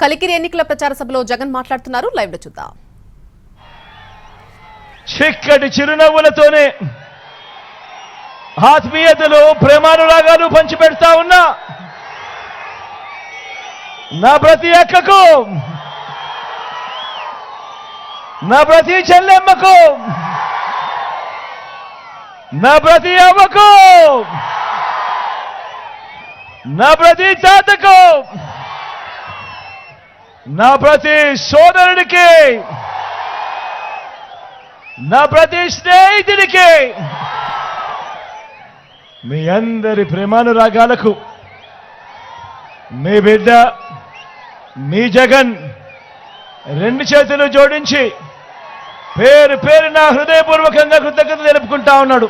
కలికిరి ఎన్నికల ప్రచార సభలో జగన్ మాట్లాడుతున్నారు. లైవ్ లో చూద్దాం. చిక్కటి చిరునవ్వులతోనే ఆత్మీయతలు ప్రేమానురాగాలు పంచిపెడతా ఉన్నా నా ప్రతి అక్కకు, నా ప్రతి చెల్లెమ్మకు, నా ప్రతి అవ్వకు, నా ప్రతి తాతకు, నా ప్రతి సోదరుడికి, నా ప్రతి స్నేహితుడికి, మీ అందరి ప్రేమానురాగాలకు మీ బిడ్డ మీ జగన్ రెండు చేతులు జోడించి పేరు పేరున హృదయపూర్వకంగా కృతజ్ఞత తెలుపుకుంటా ఉన్నాడు.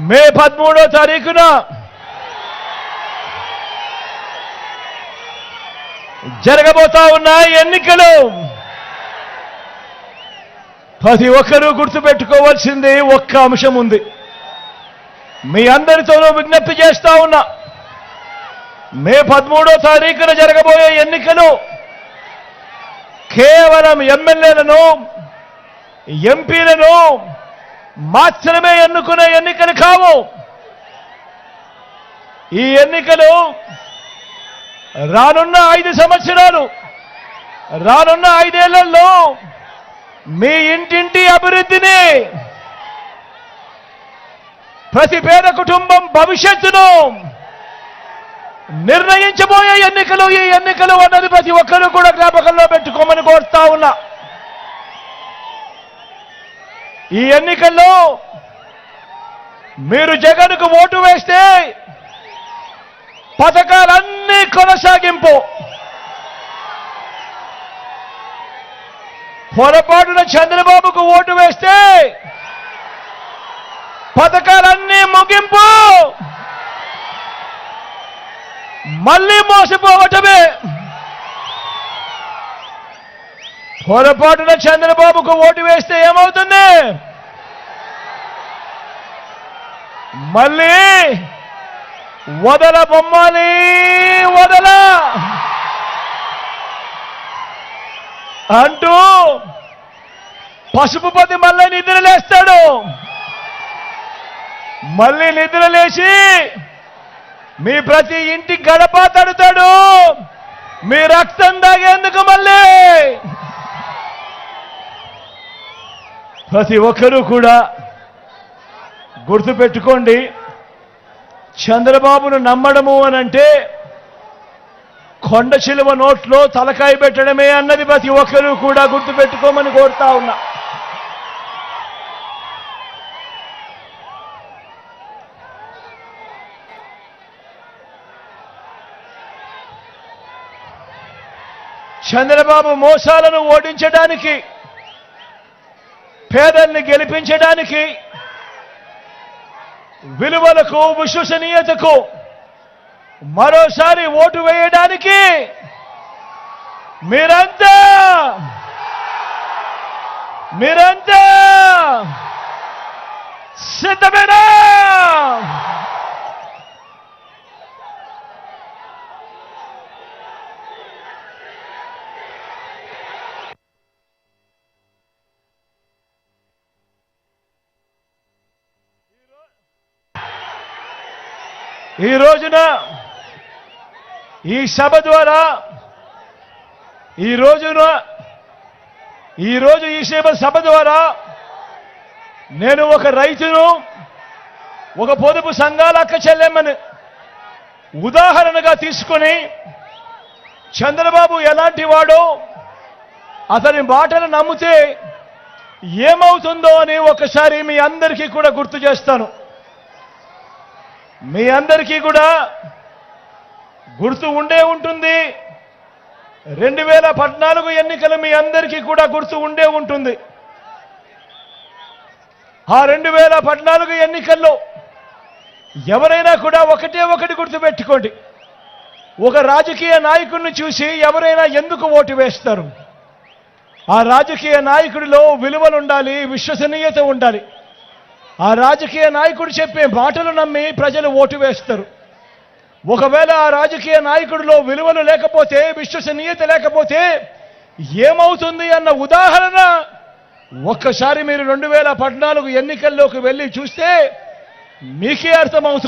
మే 13వ తారీఖున జరగబోతా ఉన్న ఎన్నికలు ప్రతి ఒక్కరూ గుర్తుపెట్టుకోవాల్సింది ఒక్క అంశం ఉంది. మీ అందరితోనూ విజ్ఞప్తి చేస్తా ఉన్నా, మే 13వ తారీఖున జరగబోయే ఎన్నికలు కేవలం ఎమ్మెల్యేలను ఎంపీలను మాత్రమే ఎన్నుకునే ఎన్నికలు కావు. ఈ ఎన్నికలు రానున్న 5 సంవత్సరాలు, రానున్న 5 ఏళ్లలో మీ ఇంటింటి అభివృద్ధిని, ప్రతి పేద కుటుంబం భవిష్యత్తును నిర్ణయించబోయే ఎన్నికలు ఈ ఎన్నికలు అన్నది ప్రతి ఒక్కరూ కూడా జ్ఞాపకంలో పెట్టుకోమని కోరుతా ఉన్నా. ఈ ఎన్నికల్లో మీరు జగన్కు ఓటు వేస్తే పథకాలన్నీ కొనసాగింపు, పొరపాటున చంద్రబాబుకు ఓటు వేస్తే పథకాలన్నీ ముగింపు, మళ్ళీ మోసపోవటమే. పొరపాటున చంద్రబాబుకు ఓటు వేస్తే ఏమవుతుంది? మళ్ళీ వదల బొమ్మాలి వదల అంటూ పసుపుపతి మళ్ళీ నిద్రలేస్తాడు. మళ్ళీ నిద్రలేసి మీ ప్రతి ఇంటి గడప తడుతాడు, మీ రక్తం తాగేందుకు. మళ్ళీ ప్రతి ఒక్కరూ కూడా గుర్తుపెట్టుకోండి, చంద్రబాబును నమ్మడము అనంటే కొండ చిలువ నోట్లో తలకాయ పెట్టడమే అన్నది ప్రతి ఒక్కరూ కూడా గుర్తుపెట్టుకోమని కోరుతా ఉన్నా. చంద్రబాబు మోసాలను ఓడించడానికి, పేదల్ని గెలిపించడానికి, విలువలకు విశ్వసనీయతకు మరోసారి ఓటు వేయడానికి మీరంతా సిద్ధమేనా? ఈ రోజున ఈ సభ ద్వారా ఈ సభ ద్వారా నేను ఒక రైతును, ఒక పొదుపు సంఘాల అక్క చెల్లెమ్మని ఉదాహరణగా తీసుకొని చంద్రబాబు ఎలాంటి వాడో, అతని మాటలు నమ్మితే ఏమవుతుందో అని ఒకసారి మీ అందరికీ కూడా గుర్తు చేస్తాను. మీ అందరికీ కూడా గుర్తు ఉండే ఉంటుంది. 2014 ఎన్నికలు మీ అందరికీ కూడా గుర్తు ఉండే ఉంటుంది. ఆ 2014 ఎన్నికల్లో ఎవరైనా కూడా ఒకటి గుర్తుపెట్టుకోండి. ఒక రాజకీయ నాయకుడిని చూసి ఎవరైనా ఎందుకు ఓటు వేస్తారు? ఆ రాజకీయ నాయకుడిలో విలువలు ఉండాలి, విశ్వసనీయత ఉండాలి. ఆ రాజకీయ నాయకుడు చెప్పే మాటలు నమ్మి ప్రజలు ఓటు వేస్తారు. ఒకవేళ ఆ రాజకీయ నాయకుడిలో విలువలు లేకపోతే, విశ్వసనీయత లేకపోతే ఏమవుతుంది అన్న ఉదాహరణ ఒక్కసారి మీరు 2014 ఎన్నికల్లోకి వెళ్ళి చూస్తే మీకే అర్థమవుతుంది.